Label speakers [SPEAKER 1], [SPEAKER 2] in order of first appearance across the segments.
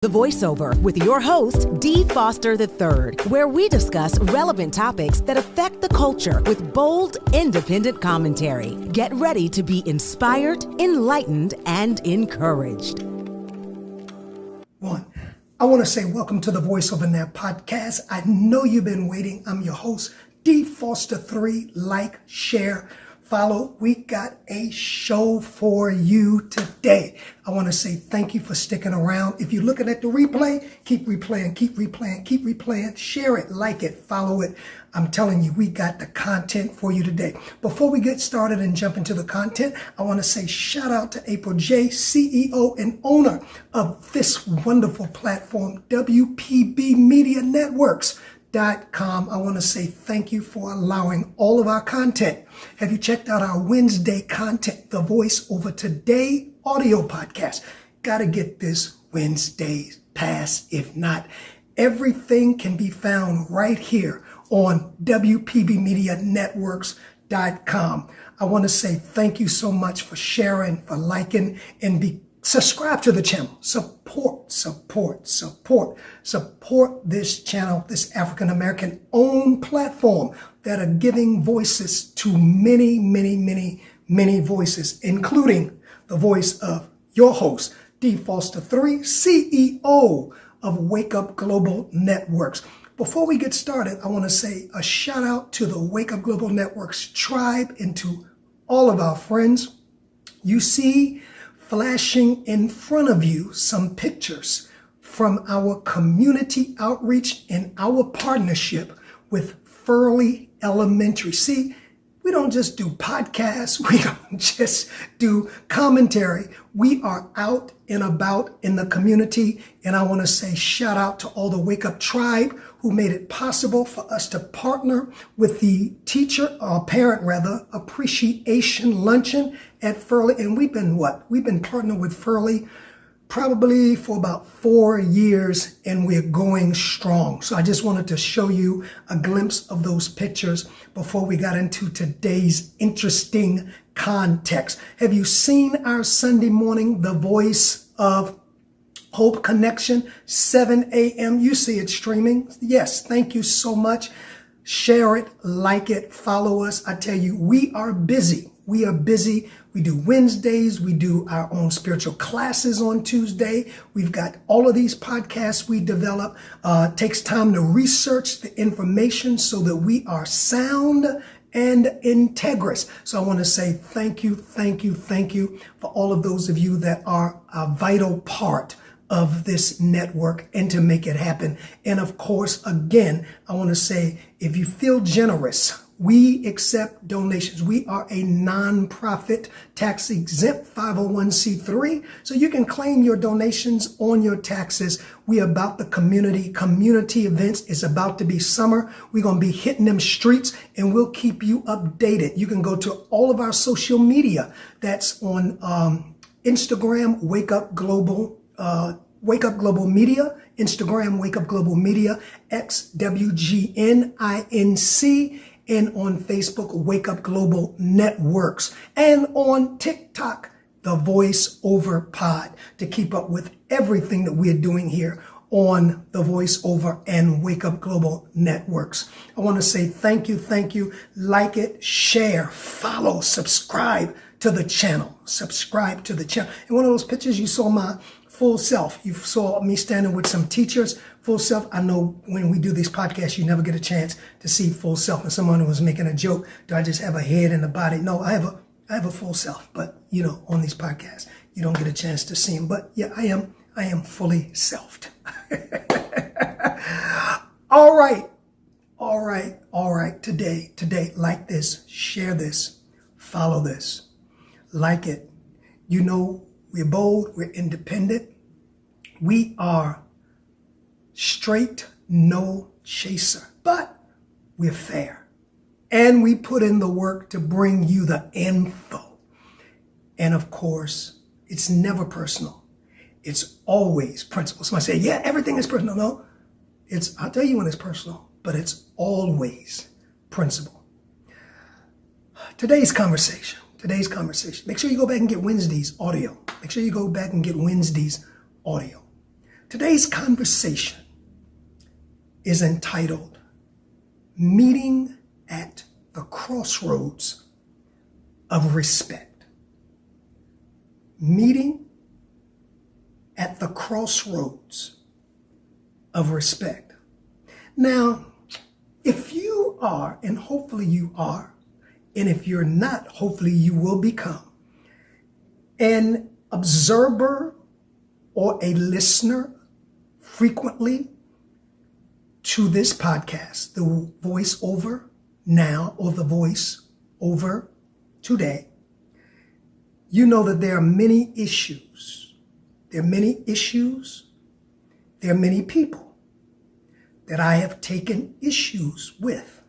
[SPEAKER 1] The Voiceover with your host, Dee Foster III, where we discuss relevant topics that affect the culture with bold, independent commentary. Get ready to be inspired, enlightened, and encouraged.
[SPEAKER 2] I want to say welcome to the Voiceover Now podcast. I know you've been waiting. I'm your host, Dee Foster III. Like, share, follow. We got a show for you today. I want to say thank you for sticking around. If you're looking at the replay, keep replaying, keep replaying, keep replaying. Share it, like it, follow it. I'm telling you, we got the content for you today. Before we get started and jump into the content, I want to say shout out to April J., CEO and owner of this wonderful platform, WPB Media Networks.com. I want to say thank you for allowing all of our content. Have you checked out our Wednesday content, the Voiceover Today audio podcast? Got to get this Wednesday pass. If not, everything can be found right here on WPBMediaNetworks.com. I want to say thank you so much for sharing, for liking, and subscribe to the channel. Support this channel, this African-American owned platform that are giving voices to many voices, including the voice of your host, Dee Foster III, CEO of Wake Up Global Networks. Before we get started, I want to say a shout out to the Wake Up Global Networks tribe and to all of our friends. You see flashing in front of you some pictures from our community outreach and our partnership with Furley Elementary. See, we don't just do podcasts. We don't just do commentary. We are out and about in the community. And I want to say shout out to all the Wake Up tribe who made it possible for us to partner with the parent appreciation luncheon at Furley. And we've been partnered with Furley probably for about 4 years, and we're going strong. So I just wanted to show you a glimpse of those pictures before we got into today's interesting context. Have you seen our Sunday morning, The Voice of Hope Connection, 7 a.m.? You see it streaming. Yes, thank you so much. Share it, like it, follow us. I tell you, we are busy. We are busy. We do Wednesdays. We do our own spiritual classes on Tuesday. We've got all of these podcasts we develop. Takes time to research the information so that we are sound and integrous. So I want to say thank you for all of those of you that are a vital part of this network and to make it happen. And of course, again, I want to say, if you feel generous, we accept donations. We are a nonprofit, tax-exempt 501c3, so you can claim your donations on your taxes. We are about the community. Community events is about to be summer. We're going to be hitting them streets, and we'll keep you updated. You can go to all of our social media. That's on Instagram, Wake Up Global Media, Instagram, Wake Up Global Media, X, WGNINC, and on Facebook, Wake Up Global Networks, and on TikTok, The Voiceover Pod, to keep up with everything that we're doing here on The Voiceover and Wake Up Global Networks. I want to say thank you. Like it, share, follow, subscribe to the channel. And one of those pictures, you saw my full self. You saw me standing with some teachers, full self. I know when we do these podcasts, you never get a chance to see full self. And someone was making a joke, do I just have a head and a body? No, I have a full self. But, on these podcasts, you don't get a chance to see them. But yeah, I am fully selfed. All right. Today, like this, share this, follow this, like it. We're bold, we're independent. We are straight, no chaser, but we're fair. And we put in the work to bring you the info. And of course, it's never personal. It's always principle. Somebody say, yeah, everything is personal. No, I'll tell you when it's personal, but it's always principle. Today's conversation. Make sure you go back and get Wednesday's audio. Today's conversation is entitled Meeting at the Crossroads of Respect. Meeting at the crossroads of respect. Now, if you are, and hopefully you are, and if you're not, hopefully you will become an observer or a listener frequently to this podcast, the voice over now or the voice over today, you know that there are many issues. There are many issues. There are many people that I have taken issues with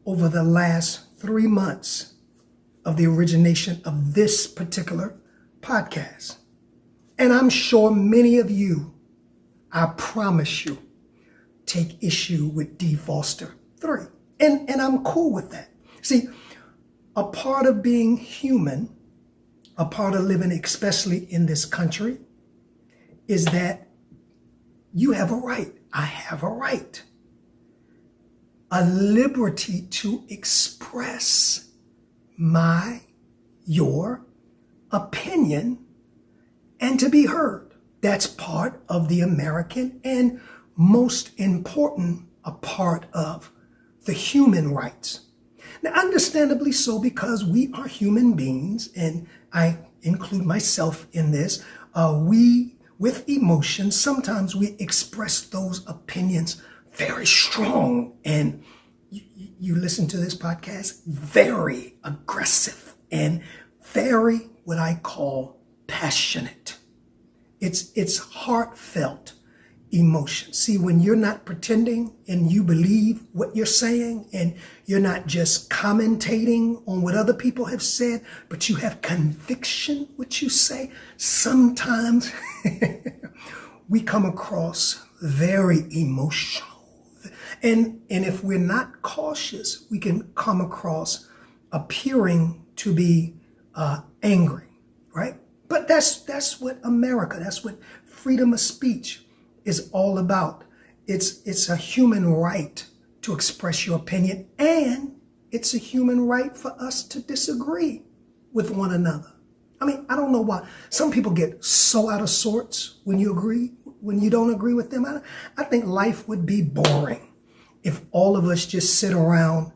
[SPEAKER 2] over the last 3 months of the origination of this particular podcast. And I'm sure many of you, I promise you, take issue with D. Foster 3. And I'm cool with that. See, a part of being human, a part of living, especially in this country, is that you have a right. I have a right. A liberty to express your opinion and to be heard. That's part of the American and most important, a part of the human rights. Now, understandably so, because we are human beings, and I include myself in this, we, with emotions, sometimes we express those opinions very strong, and you listen to this podcast, very aggressive and very, what I call, passionate. It's heartfelt emotion. See, when you're not pretending and you believe what you're saying and you're not just commentating on what other people have said, but you have conviction what you say, sometimes we come across very emotional. And if we're not cautious, we can come across appearing to be angry, right? But that's what America, that's what freedom of speech is all about. It's a human right to express your opinion, and it's a human right for us to disagree with one another. I mean, I don't know why some people get so out of sorts when you don't agree with them. I think life would be boring if all of us just sit around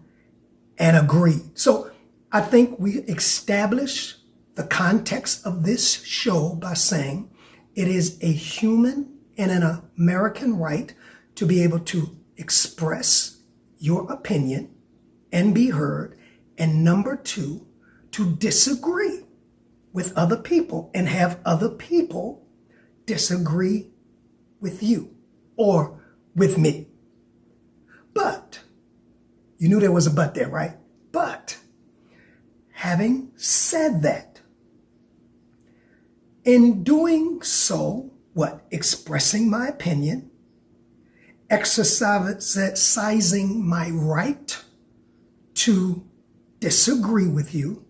[SPEAKER 2] and agree. So I think we establish the context of this show by saying it is a human and an American right to be able to express your opinion and be heard. And number two, to disagree with other people and have other people disagree with you or with me. But, you knew there was a but there, right? But, having said that, in doing so, expressing my opinion, exercising my right to disagree with you,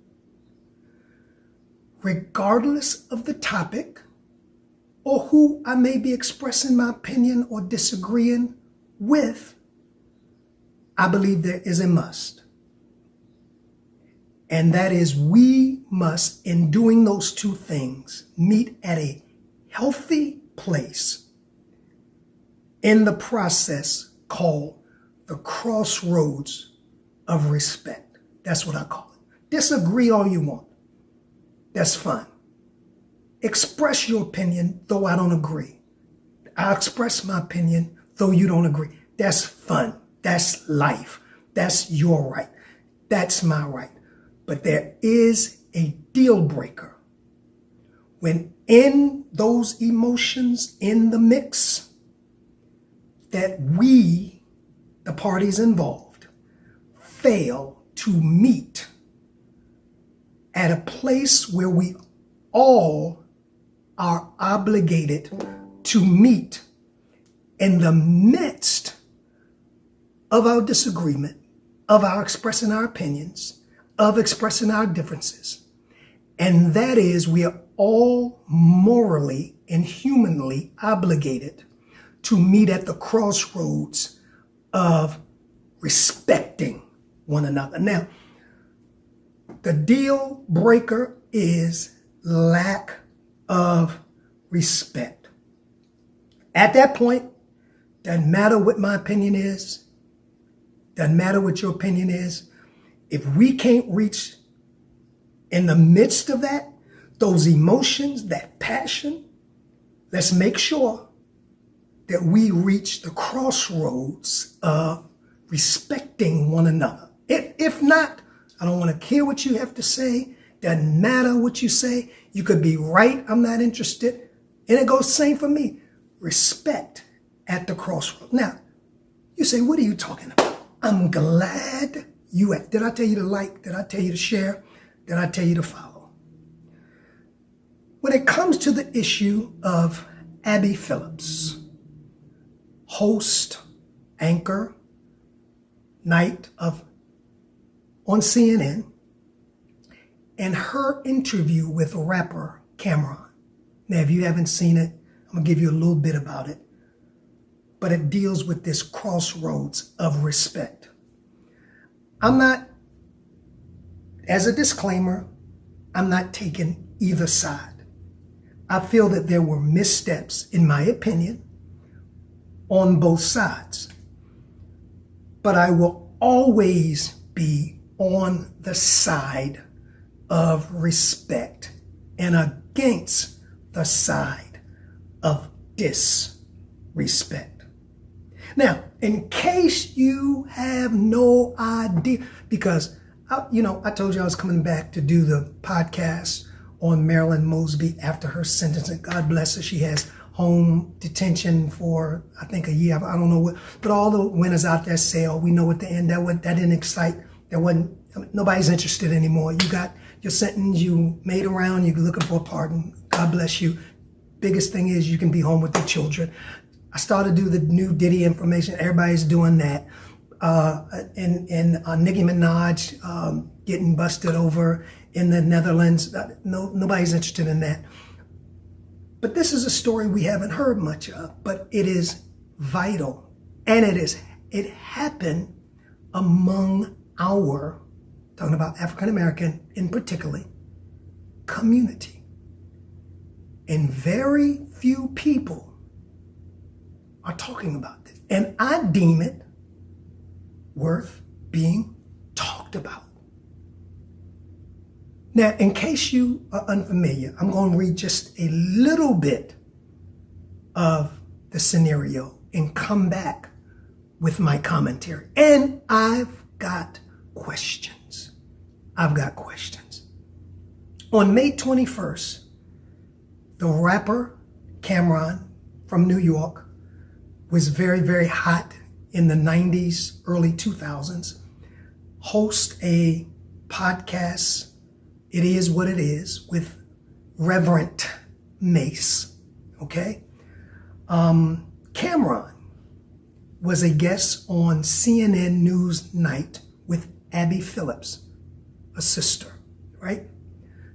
[SPEAKER 2] regardless of the topic or who I may be expressing my opinion or disagreeing with, I believe there is a must. And that is, we must, in doing those two things, meet at a healthy place in the process called the crossroads of respect. That's what I call it. Disagree all you want. That's fine. Express your opinion, though I don't agree. I express my opinion, though you don't agree. That's fun. That's life. That's your right. That's my right. But there is a deal breaker. When in those emotions in the mix, that we, the parties involved, fail to meet at a place where we all are obligated to meet in the midst of our disagreement, of our expressing our opinions, of expressing our differences. And that is, we are all morally and humanly obligated to meet at the crossroads of respecting one another. Now, the deal breaker is lack of respect. At that point, doesn't matter what my opinion is, doesn't matter what your opinion is. If we can't reach in the midst of that, those emotions, that passion, let's make sure that we reach the crossroads of respecting one another. If not, I don't want to hear what you have to say. Doesn't matter what you say. You could be right. I'm not interested. And it goes the same for me. Respect at the crossroads. Now, you say, what are you talking about? I'm glad you asked. Did I tell you to like? Did I tell you to share? Did I tell you to follow? When it comes to the issue of Abby Phillips, host, anchor, night of on CNN, and her interview with rapper Cameron. Now, if you haven't seen it, I'm gonna give you a little bit about it, but it deals with this crossroads of respect. I'm not, as a disclaimer, I'm not taking either side. I feel that there were missteps, in my opinion, on both sides. But I will always be on the side of respect and against the side of disrespect. Now, in case you have no idea, because I told you I was coming back to do the podcast on Marilyn Mosby after her sentencing. God bless her. She has home detention for, I think, a year. I don't know what, but all the winners out there say, oh, we know at the end that didn't excite. Nobody's interested anymore. You got your sentence, you made around, you're looking for a pardon. God bless you. Biggest thing is you can be home with your children. I started to do the new Diddy information. Everybody's doing that. And Nicki Minaj getting busted over in the Netherlands. Nobody's interested in that. But this is a story we haven't heard much of, but it is vital. And it happened among our, talking about African American in particular, community. And very few people are talking about this. And I deem it worth being talked about. Now, in case you are unfamiliar, I'm going to read just a little bit of the scenario and come back with my commentary. And I've got questions. On May 21st, the rapper Cameron from New York was very, very hot in the 90s, early 2000s, host a podcast, It Is What It Is, with Reverend Mace, okay? Cameron was a guest on CNN News Night with Abby Phillips, a sister, right?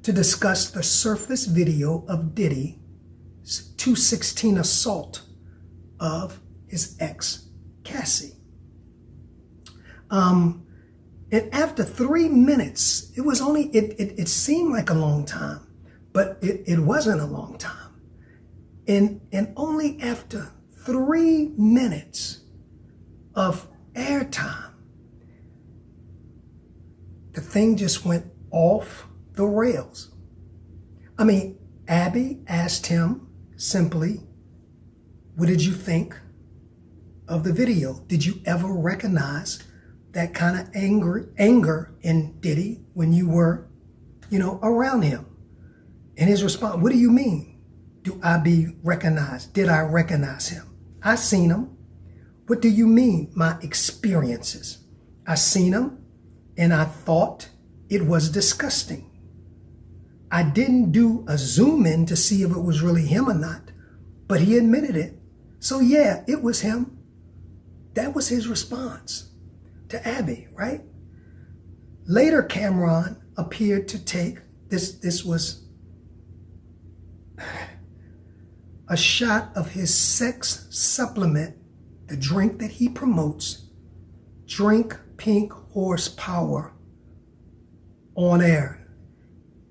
[SPEAKER 2] To discuss the surface video of Diddy's 216 assault of his ex, Cassie. And after 3 minutes, it seemed like a long time, but it wasn't a long time. And only after 3 minutes of airtime, the thing just went off the rails. I mean, Abby asked him simply, what did you think of the video? Did you ever recognize that kind of anger in Diddy when you were, around him? And his response, what do you mean? Do I be recognized? Did I recognize him? I seen him. What do you mean, my experiences? I seen him and I thought it was disgusting. I didn't do a zoom in to see if it was really him or not, but he admitted it. So yeah, it was him. That was his response to Abby, right? Later, Cameron appeared to take, this was a shot of his sex supplement, the drink that he promotes, Drink Pink Horsepower, on air,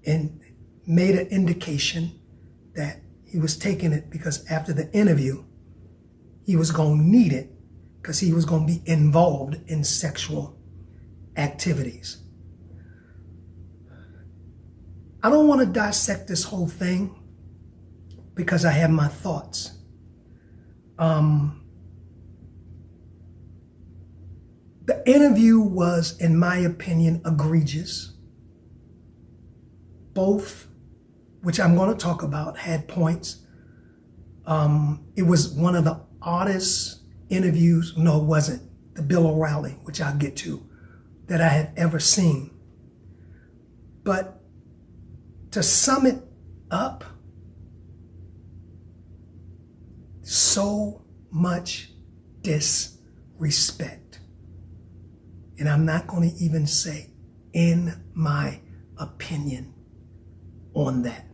[SPEAKER 2] and made an indication that he was taking it because after the interview, he was going to need it because he was going to be involved in sexual activities. I don't want to dissect this whole thing because I have my thoughts. The interview was, in my opinion, egregious. Both, which I'm going to talk about, had points. It was one of the oddest interviews, no, it wasn't, the Bill O'Reilly, which I'll get to, that I have ever seen. But to sum it up, so much disrespect. And I'm not going to even say, in my opinion, on that.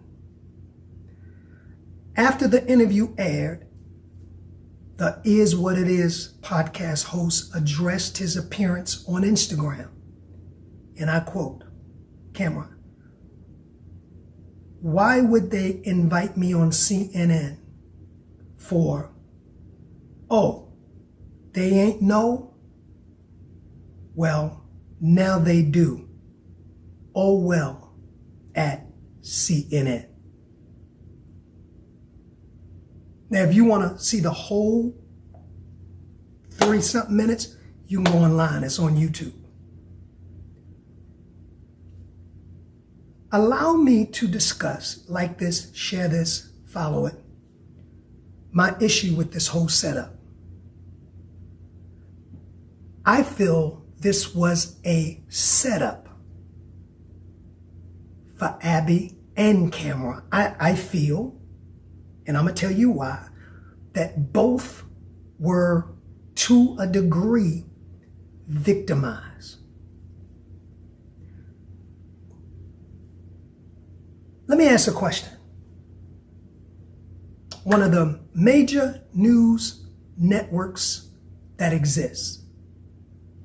[SPEAKER 2] After the interview aired, the Is What It Is podcast host addressed his appearance on Instagram. And I quote, Cameron, why would they invite me on CNN for, oh, they ain't know? Well, now they do. Oh well, at CNN. Now, if you want to see the whole 30-something minutes, you can go online. It's on YouTube. Allow me to discuss, like this, share this, follow it, my issue with this whole setup. I feel this was a setup for Abby and Cameron. I feel, and I'm going to tell you why, that both were, to a degree, victimized. Let me ask a question. One of the major news networks that exists,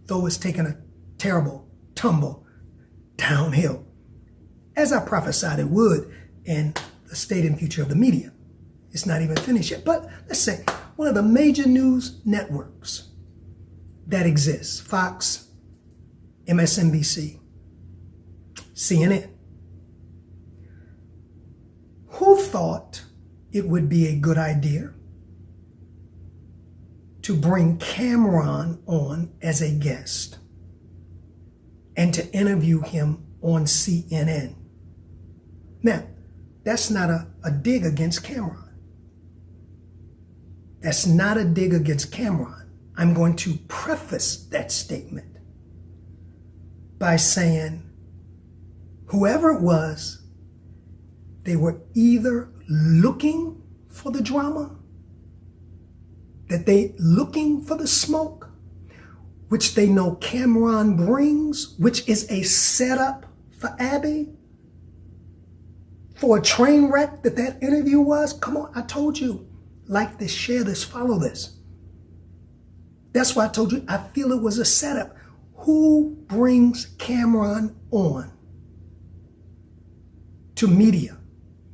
[SPEAKER 2] though it's taken a terrible tumble downhill, as I prophesied it would in the state and future of the media. It's not even finished yet. But let's say one of the major news networks that exists, Fox, MSNBC, CNN. Who thought it would be a good idea to bring Cameron on as a guest and to interview him on CNN? Now, that's not a dig against Cameron. That's not a dig against Cameron. I'm going to preface that statement by saying, whoever it was, they were either looking for the drama, that they looking for the smoke, which they know Cameron brings, which is a setup for Abby, for a train wreck that interview was. Come on, I told you, like this, share this, follow this. That's why I told you I feel it was a setup. Who brings Cameron on to media,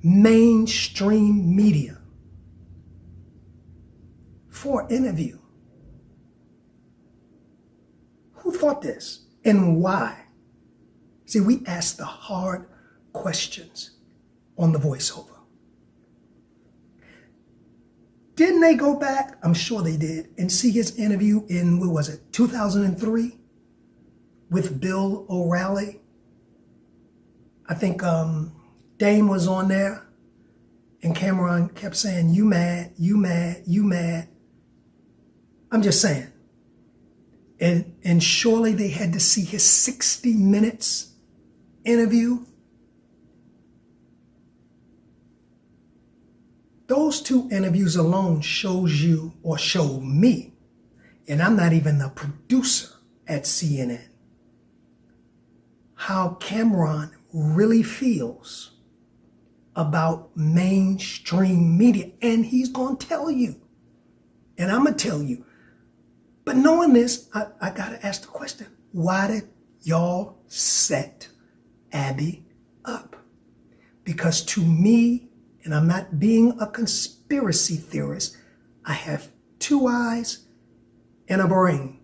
[SPEAKER 2] mainstream media, for interview? Who thought this and why? See, we ask the hard questions on the voiceover. Didn't they go back? I'm sure they did, and see his interview in, what was it, 2003 with Bill O'Reilly? I think Dame was on there, and Cameron kept saying, you mad, you mad, you mad. I'm just saying. And surely they had to see his 60 minutes interview. Those two interviews alone shows you, or showed me, and I'm not even the producer at CNN, how Cameron really feels about mainstream media. And he's going to tell you. And I'm going to tell you. But knowing this, I got to ask the question, why did y'all set Abby up? Because to me, and I'm not being a conspiracy theorist, I have two eyes and a brain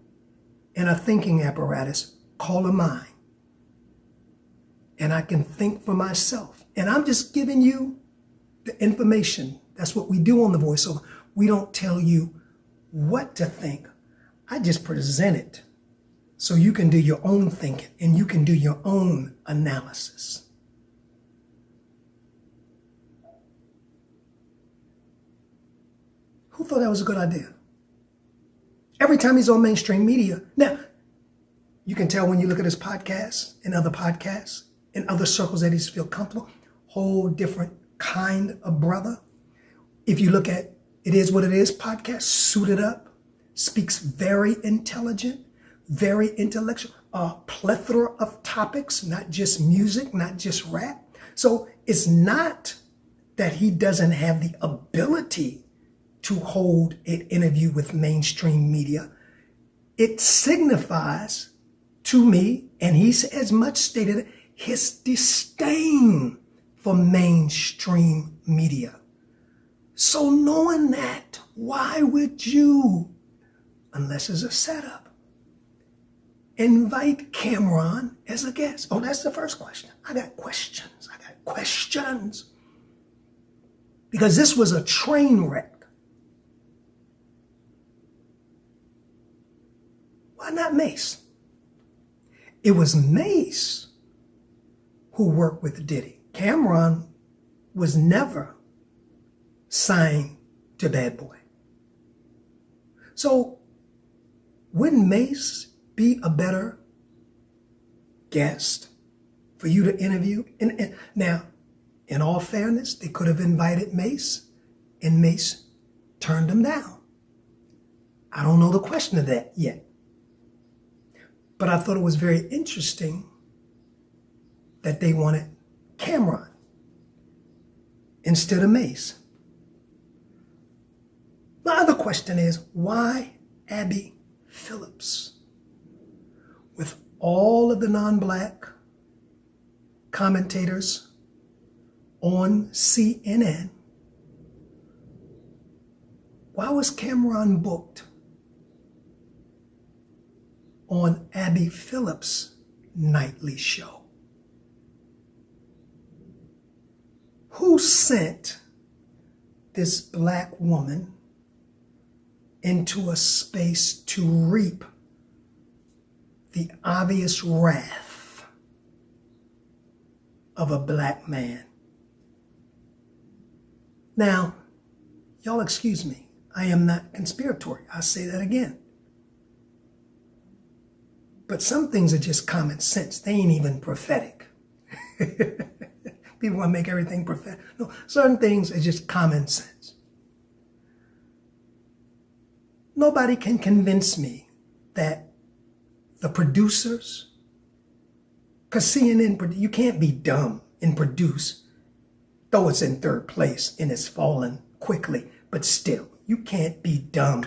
[SPEAKER 2] and a thinking apparatus called a mind. And I can think for myself. And I'm just giving you the information. That's what we do on the voiceover. We don't tell you what to think. I just present it so you can do your own thinking and you can do your own analysis. Who thought that was a good idea? Every time he's on mainstream media. Now, you can tell when you look at his podcasts and other podcasts in other circles that he's feel comfortable. Whole different kind of brother. If you look at It Is What It Is podcast, suited up, speaks very intelligent, very intellectual, a plethora of topics, not just music, not just rap. So it's not that he doesn't have the ability to hold an interview with mainstream media. It signifies to me, and he's as much stated, his disdain for mainstream media. So knowing that, why would you, unless it's a setup, invite Cameron as a guest? Oh, that's the first question. I got questions. Because this was a train wreck. Why not Mace? It was Mace who worked with Diddy. Cameron was never signed to Bad Boy. So wouldn't Mace be a better guest for you to interview? And now, in all fairness, they could have invited Mace, and Mace turned him down. I don't know the question of that yet. But I thought it was very interesting that they wanted Cameron instead of Mace. My other question is, why Abby Phillips? With all of the non-black commentators on CNN, why was Cameron booked on Abby Phillips' nightly show? Who sent this black woman into a space to reap the obvious wrath of a black man? Now, y'all excuse me, I am not conspiratory. I'll say that again. But some things are just common sense. They ain't even prophetic. People want to make everything prophetic. No, certain things are just common sense. Nobody can convince me that the producers, because CNN, you can't be dumb and produce, though it's in third place and it's fallen quickly, but still, you can't be dumb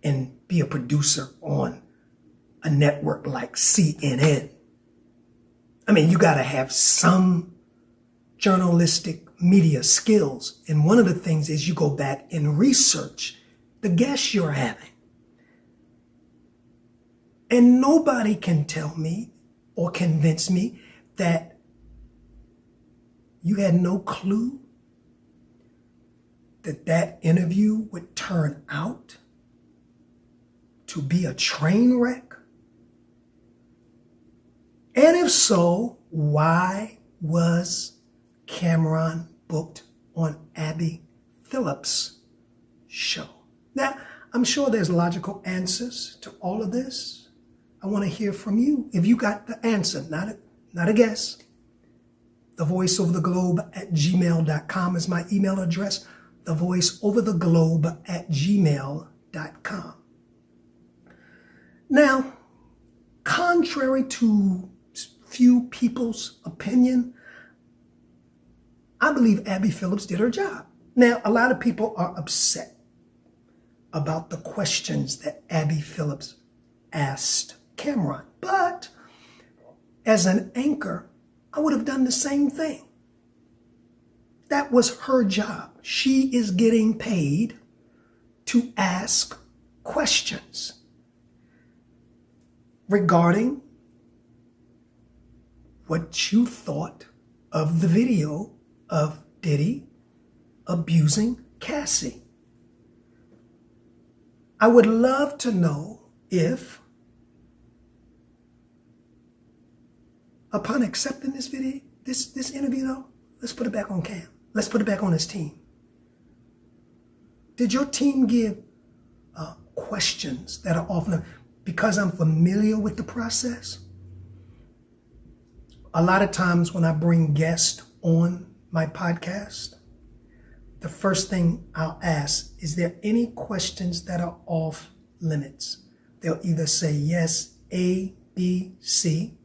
[SPEAKER 2] and be a producer on a network like CNN. I mean, you got to have some journalistic media skills. And one of the things is you go back and research the guests you're having. And nobody can tell me or convince me that you had no clue that that interview would turn out to be a train wreck. And if so, why was Cameron booked on Abby Phillips' show? Now, I'm sure there's logical answers to all of this. I want to hear from you. If you got the answer, not a guess. thevoiceovertheglobe@gmail.com is my email address. thevoiceovertheglobe@gmail.com. Now, contrary to few people's opinion, I believe Abby Phillips did her job. Now, a lot of people are upset about the questions that Abby Phillips asked Cameron. But as an anchor, I would have done the same thing. That was her job. She is getting paid to ask questions regarding what you thought of the video of Diddy abusing Cassie. I would love to know if, upon accepting this video, this interview though, let's put it back on Cam. Let's put it back on his team. Did your team give questions that are often, because I'm familiar with the process, a lot of times when I bring guests on my podcast, the first thing I'll ask, is there any questions that are off limits? They'll either say yes, A, B, C.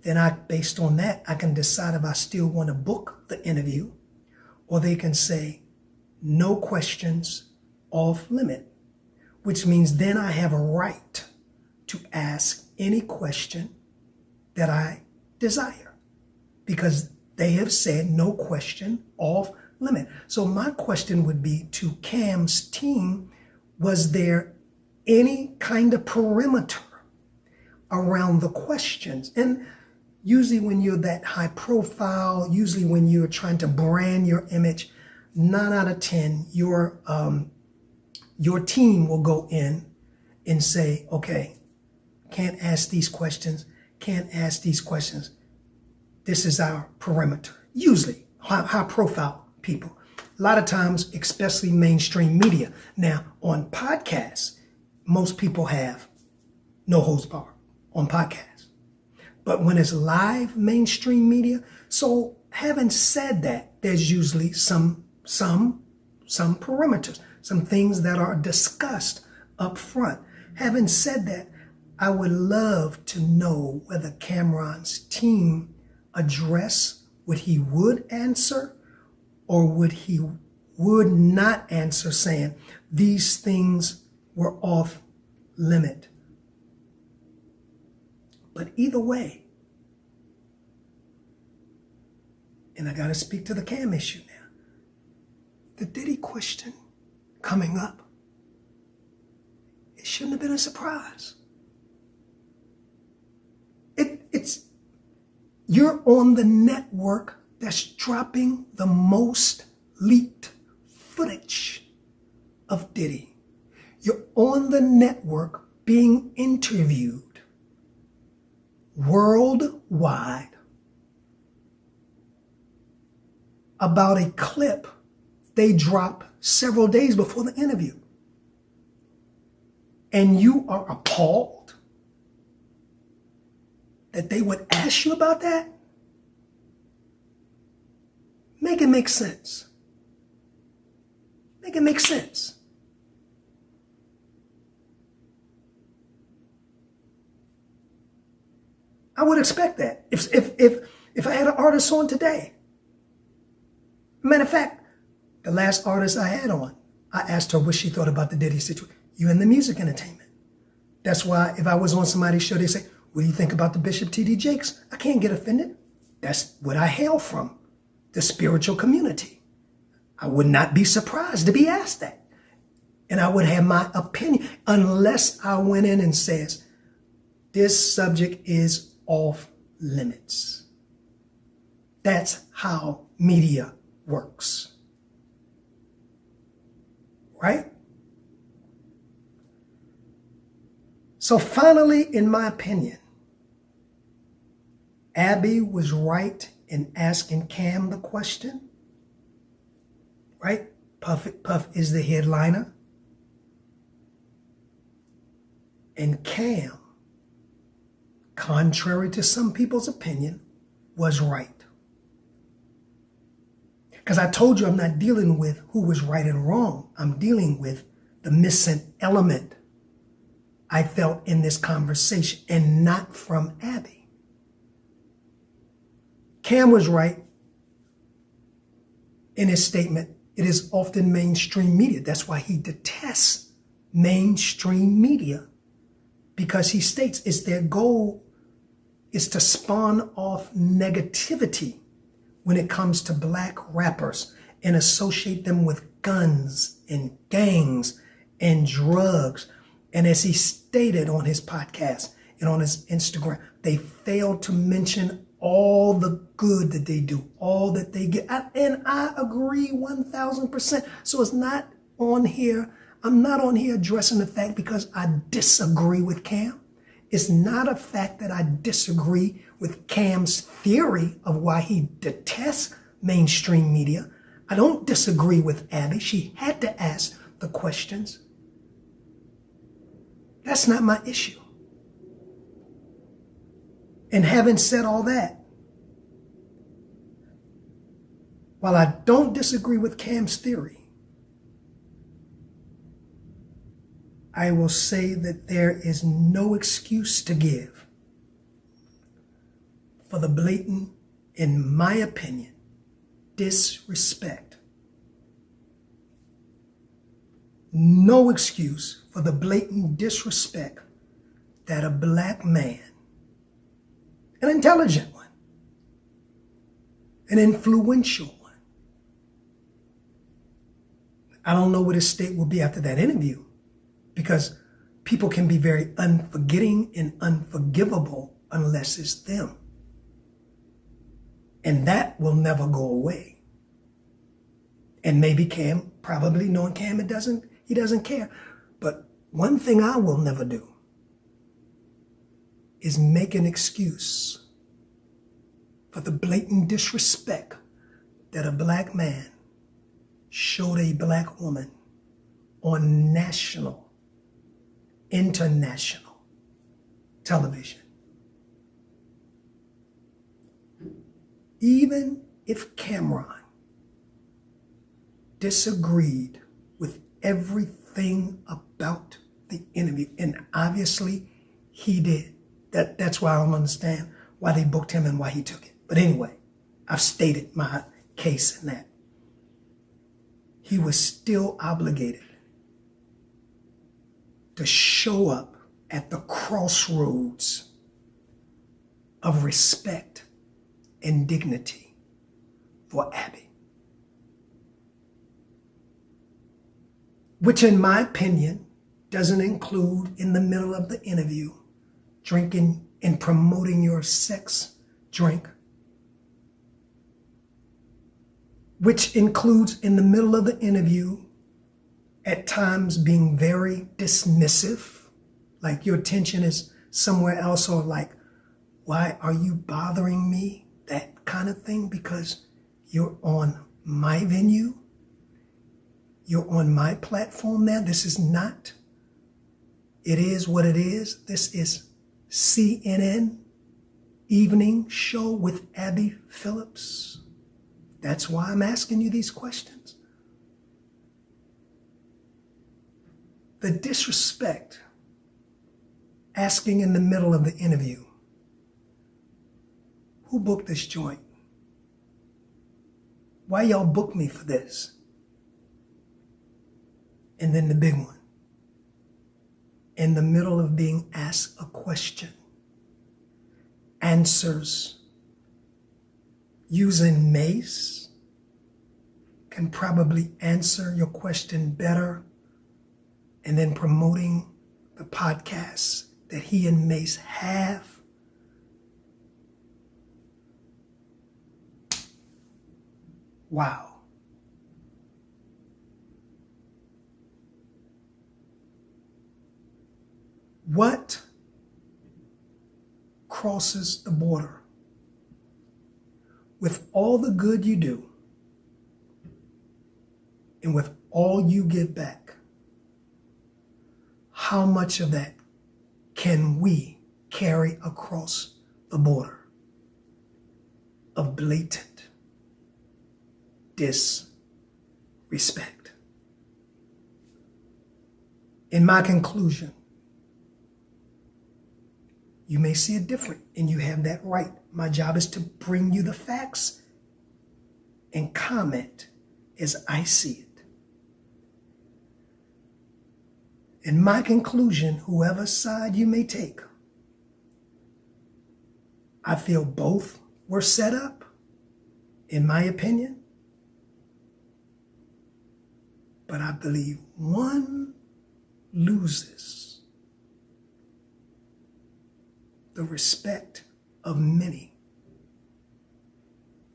[SPEAKER 2] Then based on that, I can decide if I still want to book the interview, or they can say no questions off limit, which means then I have a right to ask any question that I desire, because they have said no question off limit. So my question would be to Cam's team, was there any kind of perimeter around the questions? And usually when you're that high profile, usually when you're trying to brand your image, 9 out of 10, your team will go in and say, okay, can't ask these questions, can't ask these questions. This is our perimeter. Usually high profile people. A lot of times, especially mainstream media. Now, on podcasts, most people have no holds barred on podcasts. But when it's live mainstream media, so having said that, there's usually some perimeters, some things that are discussed up front. Having said that, I would love to know whether Cameron's team address what he would answer or what he would not answer, saying these things were off limit. But either way, and I got to speak to the Cam issue now, the Diddy question coming up, it shouldn't have been a surprise. You're on the network that's dropping the most leaked footage of Diddy. You're on the network being interviewed worldwide about a clip they dropped several days before the interview. And you are appalled that they would ask you about that? Make it make sense. Make it make sense. I would expect that. If I had an artist on today. Matter of fact, the last artist I had on, I asked her what she thought about the Diddy situation. You in the music entertainment. That's why if I was on somebody's show, they say, what do you think about the Bishop T.D. Jakes? I can't get offended. That's what I hail from, the spiritual community. I would not be surprised to be asked that. And I would have my opinion unless I went in and says, this subject is off limits. That's how media works. Right? So finally, in my opinion, Abby was right in asking Cam the question. Right? Puff is the headliner. And Cam, contrary to some people's opinion, was right. Because I told you I'm not dealing with who was right and wrong. I'm dealing with the missing element I felt in this conversation, and not from Abby. Cam was right in his statement, it is often mainstream media. That's why he detests mainstream media, because he states it's their goal is to spawn off negativity when it comes to black rappers and associate them with guns and gangs and drugs. And as he stated on his podcast and on his Instagram, they fail to mention all the good that they do, all that they get. And I agree 1,000%. So it's not on here. I'm not on here addressing the fact because I disagree with Cam. It's not a fact that I disagree with Cam's theory of why he detests mainstream media. I don't disagree with Abby. She had to ask the questions. That's not my issue. And having said all that, while I don't disagree with Cam's theory, I will say that there is no excuse to give for the blatant, in my opinion, disrespect. No excuse for the blatant disrespect that a black man, an intelligent one, an influential one. I don't know what his state will be after that interview, because people can be very unforgiving and unforgivable unless it's them. And that will never go away. And maybe Cam, probably knowing Cam, he doesn't care. But one thing I will never do is make an excuse for the blatant disrespect that a black man showed a black woman on national, international television. Even if Cameron disagreed with everything about the interview, and obviously he did. That's why I don't understand why they booked him and why he took it. But anyway, I've stated my case in that. He was still obligated to show up at the crossroads of respect and dignity for Abby, which in my opinion doesn't include, in the middle of the interview, drinking and promoting your sex drink, which includes, in the middle of the interview, at times being very dismissive, like your attention is somewhere else, or like, why are you bothering me? That kind of thing, because you're on my venue. You're on my platform now. This is not, it is what it is. This is CNN evening show with Abby Phillips. That's why I'm asking you these questions. The disrespect, asking in the middle of the interview, who booked this joint? Why y'all booked me for this? And then the big one, in the middle of being asked a question, answers using Mace can probably answer your question better, and then promoting the podcasts that he and Mace have. Wow. What crosses the border with all the good you do and with all you give back? How much of that can we carry across the border of blatant disrespect? In my conclusion, you may see it different, and you have that right. My job is to bring you the facts and comment as I see it. In my conclusion, whoever side you may take, I feel both were set up, in my opinion, but I believe one loses the respect of many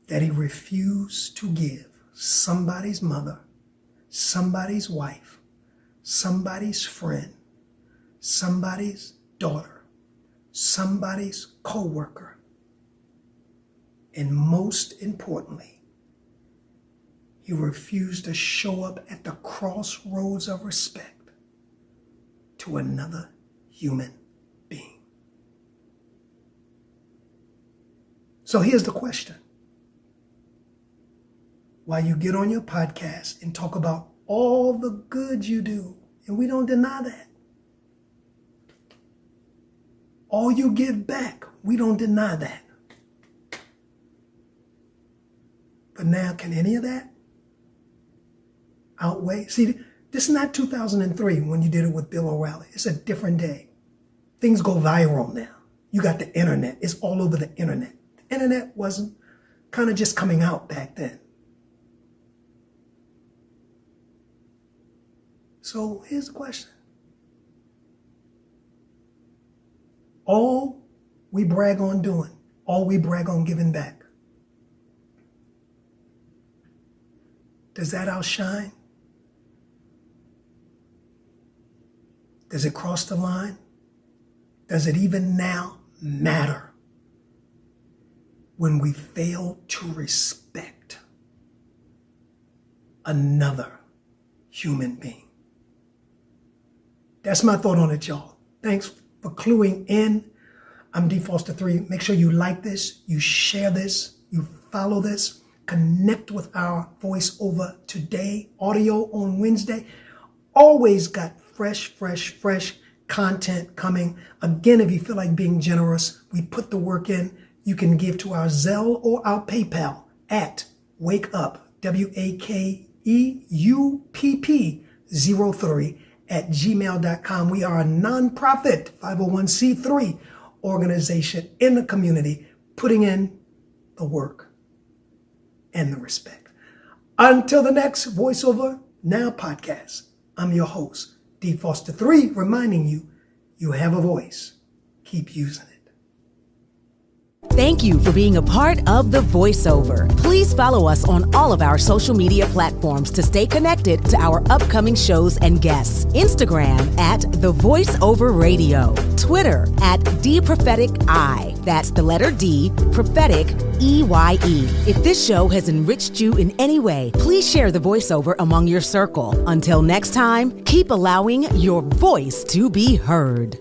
[SPEAKER 2] that he refused to give somebody's mother, somebody's wife, somebody's friend, somebody's daughter, somebody's co-worker, and most importantly, he refused to show up at the crossroads of respect to another human being. So here's the question. While you get on your podcast and talk about all the good you do, and we don't deny that. All you give back, we don't deny that. But now, can any of that outweigh? See, this is not 2003 when you did it with Bill O'Reilly. It's a different day. Things go viral now. You got the internet. It's all over the internet. The internet wasn't kind of just coming out back then. So here's the question. All we brag on doing, all we brag on giving back, does that outshine? Does it cross the line? Does it even now matter when we fail to respect another human being? That's my thought on it, y'all. Thanks for cluing in. I'm D Foster 3. Make sure you like this, you share this, you follow this. Connect with our voiceover today, audio on Wednesday. Always got fresh content coming. Again, if you feel like being generous, we put the work in. You can give to our Zelle or our PayPal at wakeup, WAKEUPP03 at gmail.com. We are a nonprofit 501c3 organization in the community, putting in the work and the respect. Until the next Voiceover Now podcast, I'm your host, D Foster 3, reminding you, you have a voice. Keep using it.
[SPEAKER 1] Thank you for being a part of The Voiceover. Please follow us on all of our social media platforms to stay connected to our upcoming shows and guests. Instagram at The Voiceover Radio. Twitter at DPropheticI. That's the letter D, prophetic, EYE. If this show has enriched you in any way, please share The Voiceover among your circle. Until next time, keep allowing your voice to be heard.